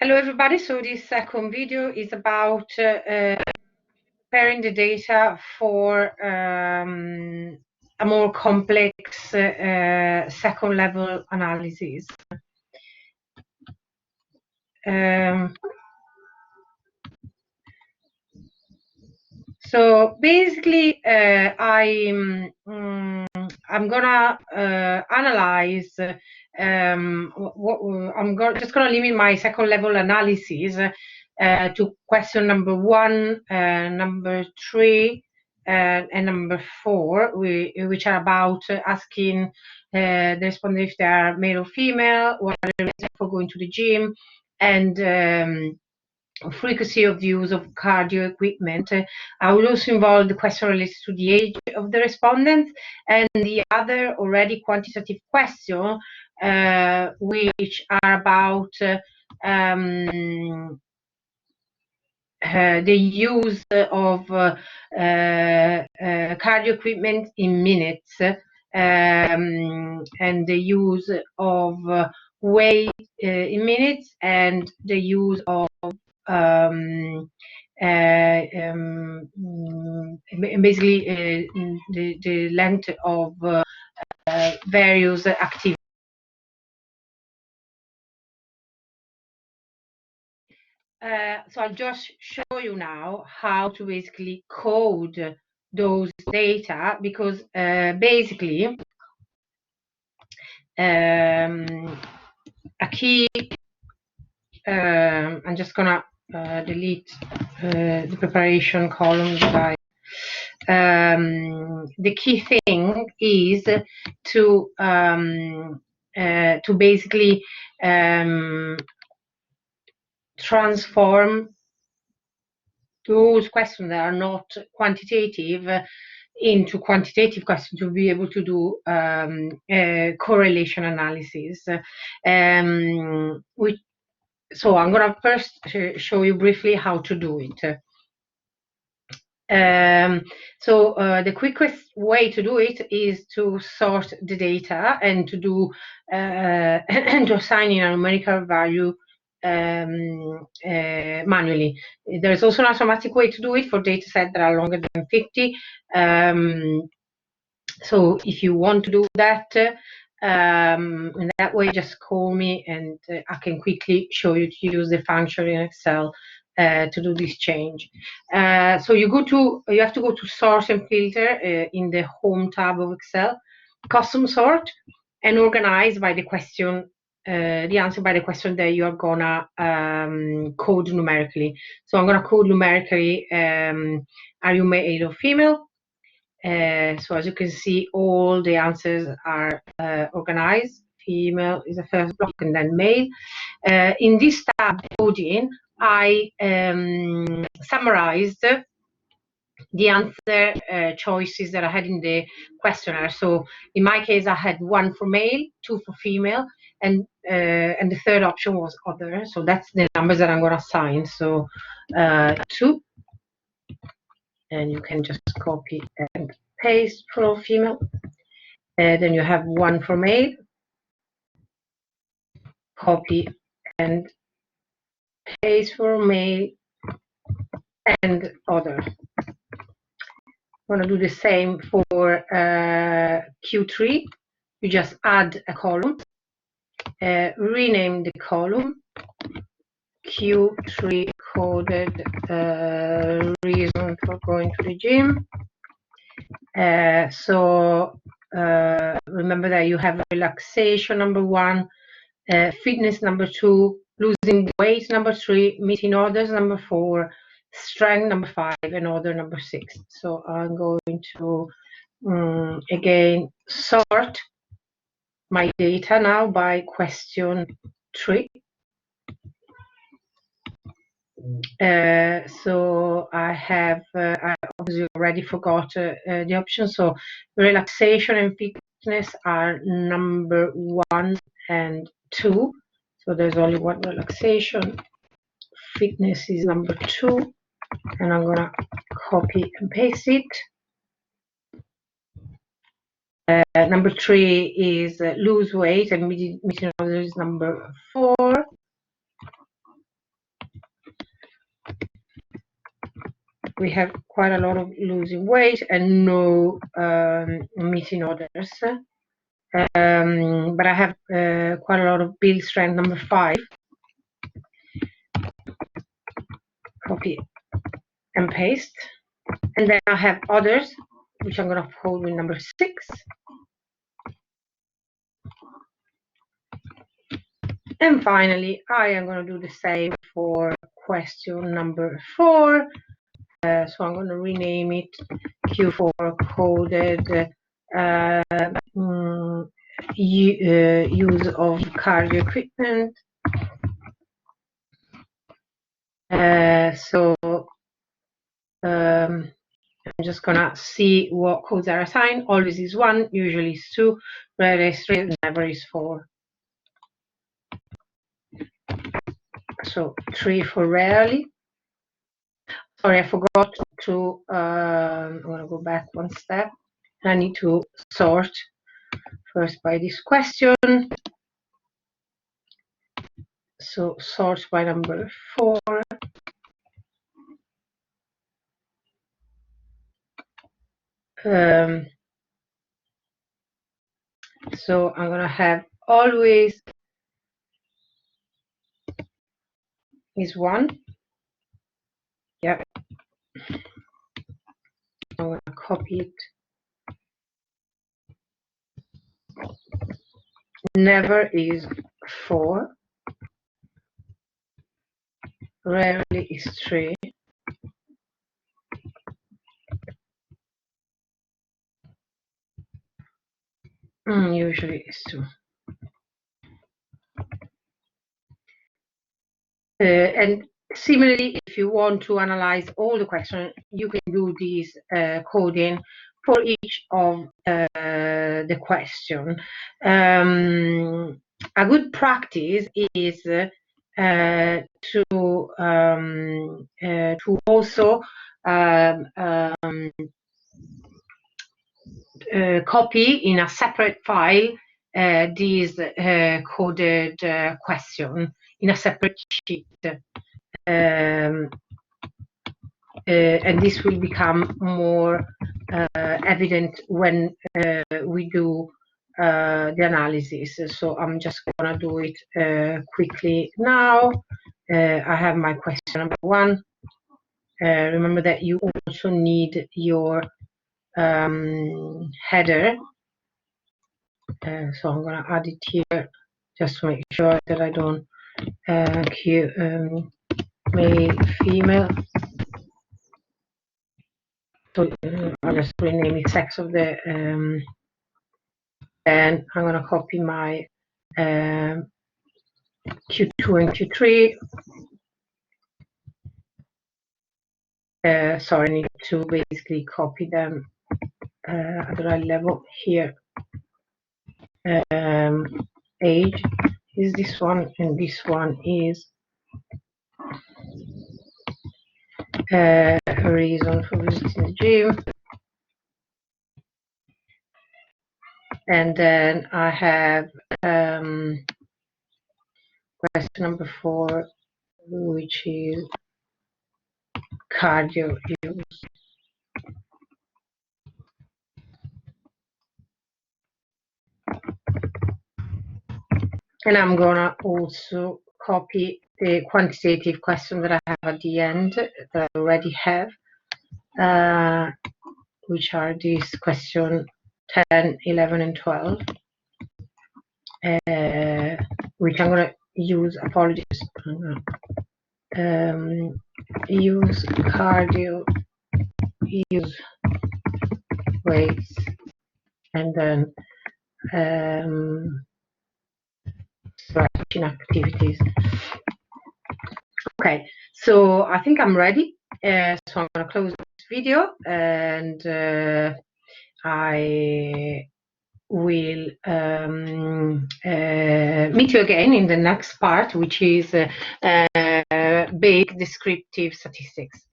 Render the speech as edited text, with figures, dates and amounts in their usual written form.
Hello everybody, so this second video is about preparing the data for a more complex second level analysis. So basically I'm gonna analyze just gonna limit my second level analysis to question number 1, number 3, and number 4, which are about asking the respondent if they are male or female, what are the reasons for going to the gym, and frequency of use of cardio equipment. I will also involve the question related to the age of the respondent and the other already quantitative question, which are about the use of cardio equipment in minutes, and the use of weight in minutes, and the use of basically the length of various activities. So I'll just show you now how to basically code those data, because basically a key, I'm just gonna delete the preparation column by the key thing is to basically transform those questions that are not quantitative into quantitative questions to be able to do correlation analysis. So I'm going to first show you briefly how to do it. So the quickest way to do it is to sort the data and to do and to assign in a numerical value manually. There's also an automatic way to do it for data sets that are longer than 50. So if you want to do that, in that way, just call me and I can quickly show you to use the function in Excel to do this change. So you have to go to Sort and Filter in the Home tab of Excel, Custom Sort, and organize by the question, the answer by the question that you are gonna code numerically. So I'm gonna code numerically, are you male or female? So as you can see, all the answers are organized. Female is the first block and then male. In this tab coding, I summarized the answer choices that I had in the questionnaire. So in my case, I had 1 for male, 2 for female, and the third option was other. So that's the numbers that I'm going to assign. So 2, and you can just copy and paste for female. Then you have 1 for male, copy and paste for male, and other. I'm going to do the same for Q3. You just add a column, rename the column Q3 coded reason for going to the gym. So remember that you have relaxation number 1, fitness number 2, losing weight number 3, meeting orders number 4, strength number 5, and order number 6. So I'm going to again sort my data now by question 3. So I have I obviously already forgot the option. So relaxation and fitness are number 1 and 2. So there's only 1 relaxation. Fitness is number 2, and I'm gonna copy and paste it. Number 3 is lose weight, and meeting others is number 4. we have quite a lot of losing weight and no meeting orders. But I have quite a lot of build strength number 5. Copy and paste. And then I have others, which I'm going to hold with number 6. And finally, I am going to do the same for question number 4. So I'm going to rename it Q4 coded use of cardio equipment. So I'm just gonna see what codes are assigned. Always is 1, usually is 2, rarely is 3, never is 4. So 3 for rarely. Sorry, I forgot to. I'm gonna go back one step. I need to sort first by this question. So sort by number 4. So I'm gonna have always is 1. Yeah. I'm gonna copy it. Never is 4. Rarely is 3. Usually is 2. And similarly, if you want to analyze all the questions, you can do this coding for each of the question. A good practice is to also copy in a separate file this coded question in a separate sheet. And this will become more evident when we do the analysis. So I'm just going to do it quickly now. I have my question number 1. Remember that you also need your header. So I'm going to add it here just to make sure that I don't male, female. So I'll just rename it sex of the and I'm going to copy my Q2 and Q3. So I need to basically copy them at the right level here. Age is this one, and this one is a reason for visiting the gym. And then I have question number 4, which is cardio use. And I'm gonna also copy the quantitative question that I have at the end that I already have, which are these question 10, 11, and 12, which I'm gonna use, apologies, use cardio, use weights, and then stretching activities. Okay, so I think I'm ready. So I'm going to close this video, and I will meet you again in the next part, which is big descriptive statistics.